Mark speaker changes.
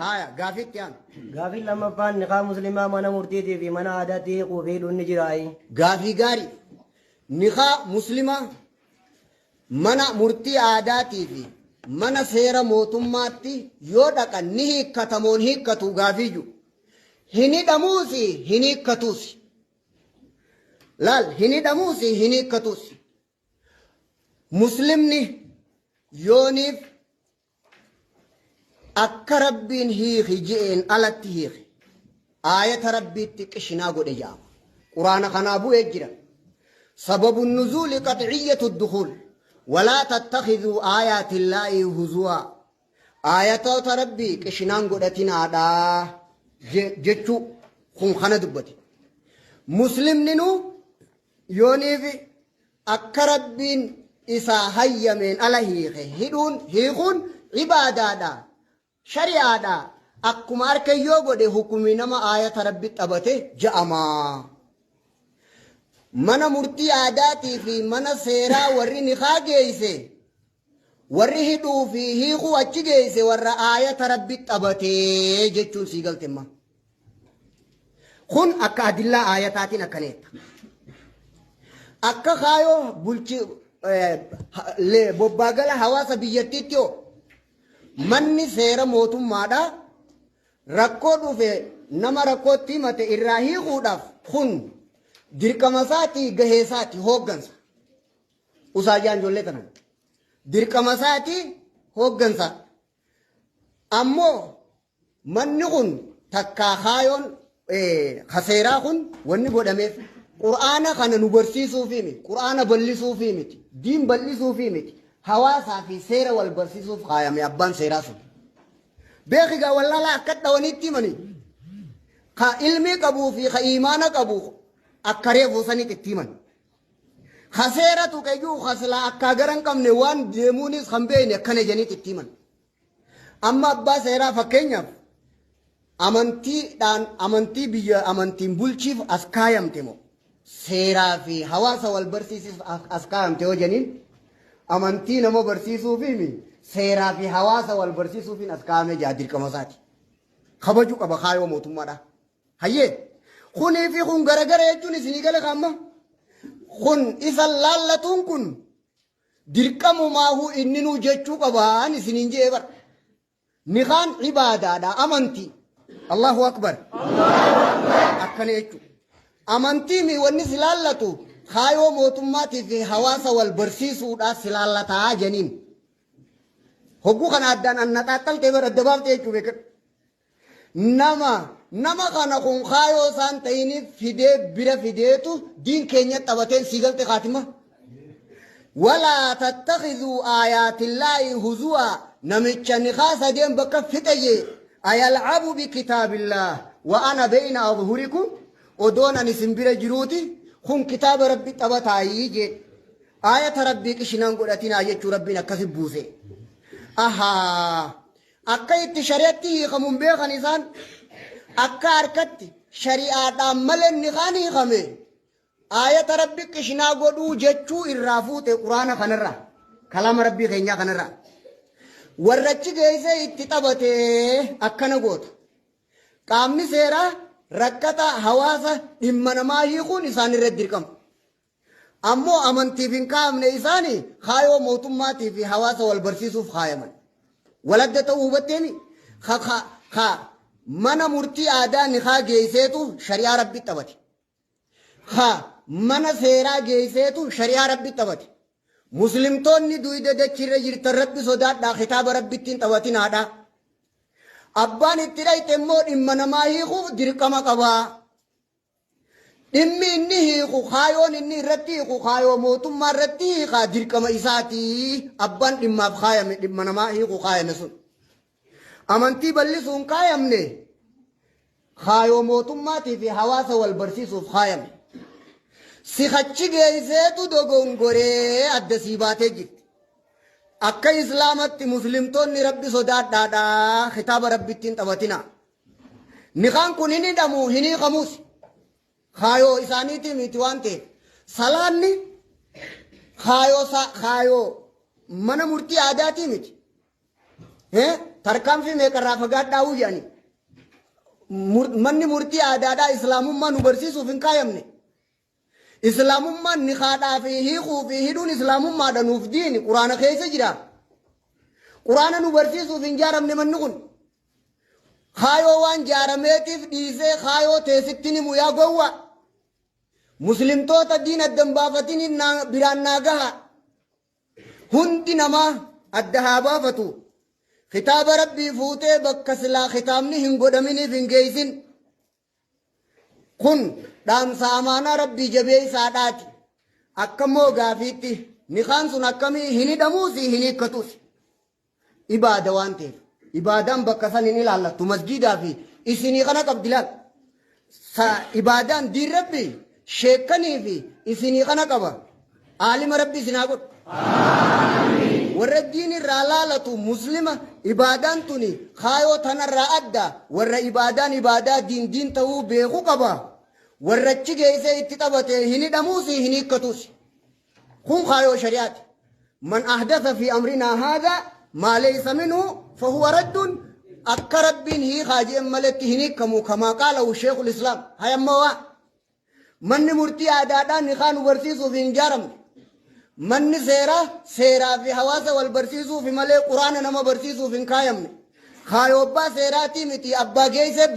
Speaker 1: هايا قافت يعني
Speaker 2: قافل لما فان نقام مسلمة من مرتدي في من عادته قفيل النجراي
Speaker 1: قافي قاري نخا مسلمة من مرتي عاداتي في من سير موتماتي يودك نهي كتمون هي كتو قافيجو هني دموسي هني كتوسي لال هني دموسي هني كتوسي مسلمني يونيف akka rabbiin hiiki je'een alatti hiiki aayata rabbiitti qishinaa godhe jaama quraana kanaa bu'ee jira sababu nuzuuli qaxciyyatu dukhuul walaa tattakhiduu aayaatillaahi huzua aayatoota rabbii qishinaan godhatinaadhaa jechuu kun kana dubbate muslimninuu yooniif akka rabbiin isaa hayyameen ala hiike hidhuun hiikuun ibaadaadhaa shari'aadha akkuma harkayyoo godhe hukumi nama aayata rabbi qabate ja'ama mana murtii aadaatii fi mana seeraa warri niqaa geeyse warri hidhuu fi hiikuu achi geeyse warra aayata rabbi qabate jechuun sii galtemma kun akka adillaa aayataatiin akkaneetta akka kaayoo bulchi bobbaagala hawaasa biyyattiitti yoo manni seera mootummaadha rakkoo dhufe nama rakkootti himate irraa hiikuudhaaf kun dirqama isaatii gahee isaatii hooggansa usaajaan ijoollee tanan dirqama isaatii hooggansa ammoo manni kun takkaa kaayoon kaseeraa kun wanni godhameef qur'aana kana nu barsiisuufi miti qur'aana bal'isuufi miti diin bal'isuufi miti hawaasaa fi seera wal barsiisuuf kaayame abbaan seeraa sun beekigaa wallaalaa akka dhawanitti himani ka ilmii qabuu fi ka iimaana qabu akka reefuu sanitti itti himan ka seera tuqeyyuu ka silaa akka garan qabne waan deemuunis kan beeyne akkana janitti itti himan amma abbaa seeraa fakkeenyaaf amantii biyya amantiin bulchiif as kaayamte moo seeraa fi hawaasa wal barsiisuuf as kaayamte yoo janiin amantii nama barsiisuufi seeraa fi hawaasa wal barsiisuufiin as kaa'amee jira dirqama isaati kabaju qaba kaayoo mootummaadha hayyee kunii fi kun garagara jechuun isinii gala kaamma kun isa laallatuun kun dirqamumaahuu inni nuu jechuu qabaan isiniin jee bar niqaan ibaadaadha amantii allahu akbar akkana jechuu amantii mi wanni si laallatu kaayoo mootummaatii fi hawaasa wal barsiisuudhaaf si laallataa janiin hogguu kana addaan annaxaaxxaltee bara dabaabtee jechuu beekan nama kana kun kaayoo isaan ta'iniif fidee bira fideetu diin keenya taphateen sii galte kaatima walaa tattakhiduu aayaatillaahi huzua namicha niqaa sadeen bakka fixaye ayalcabu bikitaabillaah wa ana bayna adhurikum odoonan isin bira jiruuti kun kitaaba rabbi taphataayi jee aayata rabbii qishinaan godhatinaa jechuu rabbiin akkasi buuse ahaa akka itti shari'atti hiikamuun beekan isaan akka harkatti shari'aadhaan malee niqaan hiikame aayata rabbi qishinaa godhuu jechuu irraa fuute quraana kanarra kalama rabbii keenyaa kanarra warrachi geessee itti taphatee akkana goota qaamni seeraa rakkata hawaasa dhimma namaa hiikuun isaan irratti dirqama ammoo amantiif hin kaa'amne isaanii kaayoo mootummaatii fi hawaasa wal barsiisuuf kaayaman waladda ta'uu hubatteemi mana murtii aadaa niqaa geesseetu shari'aa rabbi taphate mana seeraa geesseetu shari'aa rabbi taphate muslimtoonni duyda dachirra jirtan rabbi sodaadhaa kitaaba rabbittiin taphatinaadhaa abbaan itti dhayte immoo dhimma namaa hiikuuf dirqama qabaa dhimmi inni hiiku kaayoon inni irratti hiiku kaayoo mootummaa irratti hiikaa dirqama isaatii abbaan dhimmaaf kaayame dhimma namaa hiiku kaayame sun amantii bal'isuun kaayamne kaayoo mootummaatii fi hawaasa wal barsiisuuf kaayame sihachi geesseetu dogongoree adda sii baatee jirti akka islaamatti muslimtoonni rabbi sodaadhaadhaa kitaaba rabbittiin taphatina niqaan kun hin hidhamu hin hiikamus kaayoo isaaniitii miti waan ta'eef salaanni kaayoo mana murtii aadaatii miti tarkaanfii meeqarraa fagaadhaa'uu jedhani manni murtii aadaadhaa islaamummaa nu barsiisuuf hin kaayamne islaamummaan nikaadhaa fi hiikuu fi hidhuun islaamummaadha nuuf diini quraana keessa jira quraana nu barsiisuuf hin jaaramne manni kun kaayoo waan jaarameetiif dhiisee kaayoo teessitti ni muyaa gowwa muslimtoota diin addan baafatin biraan naa gaha hundi namaa adda haa baafatu kitaaba rabbii fuutee bakka silaa kitaabni hin godhaminiif hin geeysin kun dhaamsa amaanaa rabbii jabee isaadhaati akkammoo gaafiitti nikaan sun akkamii hin hidhamuusi hin hiikkatuusi ibaada waan ta'eef ibaadaan bakka san hin ilaallattu masjidaa fi isinii kana qabdilaal ibaadaan diin rabbii sheekanii fi isinii kana qaba aalima rabbii isinaa godhu warra diin irraa laalatu muslima ibaadaan tuni kaayoo tanarraa adda warra ibaadaan ibaadaa diin ta'uu beeku qaba warra achi geessee itti qabate hin hidhamuusi hin hiikkatuusi kun kaayoo shari'aati man ahdatha fi amrinaa haadaa maa laysa minhu fahuwa raddun akka rabbiin hiikaa je'en maletti hin hiikkamu kamaa qaalahu sheekul islaam hayammawaa manni murtii aadaadhaan nikaa nu barsiisuuf hin jaaramne manni seeraa fi hawaasa wal barsiisuuf malee quraana nama barsiisuuf hin kaayamne kaayobbaa seeraatii miti abbaa geessee